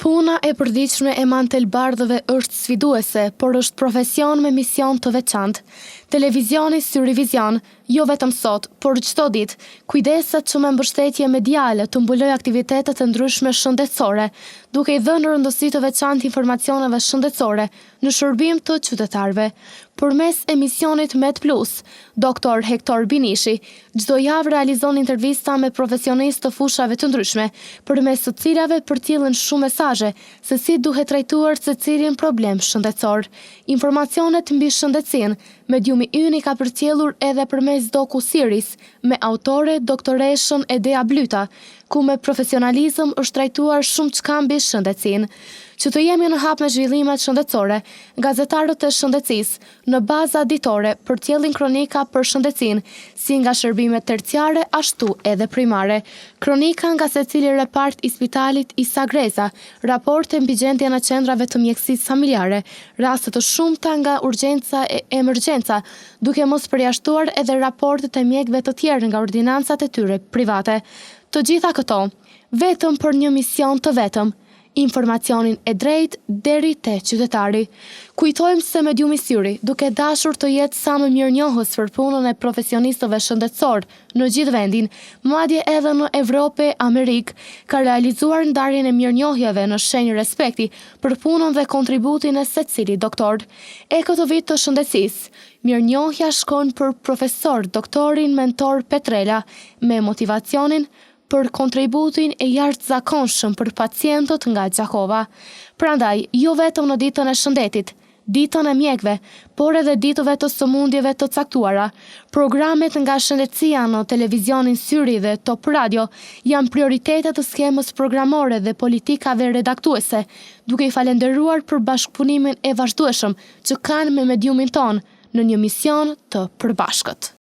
Puna e përditshme e mantelbardhëve është sfiduese, por është profesion me mision të veçantë. Televizioni Syrivizion, jo vetëm sot, por çdo ditë, kujdeset që me mbështetje mediale të mbuloj aktivitetet e ndryshme shëndetësore, duke i dhënë rëndësi të veçantë informacioneve shëndetësore në shërbim të qytetarëve. Përmes emisionit Med Plus, Dr. Hektor Binishi çdo javë realizon intervista me profesionistë të fushave të ndryshme, përmes të cilave përcjellen shumë mesazhe se si duhet trajtuar secilin problem shëndetësor. Informacionet mbi shëndetësinë, mediumi ynë i ka përcjellur edhe përmes docu-series me autore doktoreshën Edea Blyta, ku me profesionalizëm është trajtuar shumë çka mbi shëndetësinë. Që të jemi në hap me zhvillimet shëndetësore, gazetarët e shëndetësisë në baza ditore përcjellin kronika për shëndetësinë, si nga shërbimet terciare ashtu edhe primare. Kronika nga secili repart i spitalit Isa Greza, raporte mbi gjendjen e qendrave të mjekësisë familjare, raste të shumta nga urgjenca e emergjenca, duke mos përjashtuar edhe raportet e mjekëve të tjerë nga ordinancat e tyre private. Të gjitha këto, vetëm për një mision të vetëm, informacionin e drejt deri te qytetari. Kujtojmë se mediumi Syri, duke dashur të jetë sa më mirënjohës për punën e profesionistëve shëndetësor në gjithë vendin, madje edhe në Evropë e Amerikë, ka realizuar ndarjen e mirënjohjeve në shenjë respekti për punën dhe kontributin e secilit doktor. E këtë vit të shëndetësisë, mirënjohja shkon për profesor doktorin mentor Petrela me motivacionin për kontributin e jashtëzakonshëm për pacientët nga Gjakova. Prandaj, jo vetëm në ditën e shëndetit, ditën e mjekëve, por edhe ditëve të sëmundjeve të caktuara, programet nga shëndetësia në televizionin Syri dhe Top Radio janë prioritetet të skemës programore dhe politikave redaktuese, duke i falenderuar për bashkëpunimin e vazhdueshëm që kanë me mediumin ton në një mision të përbashkët.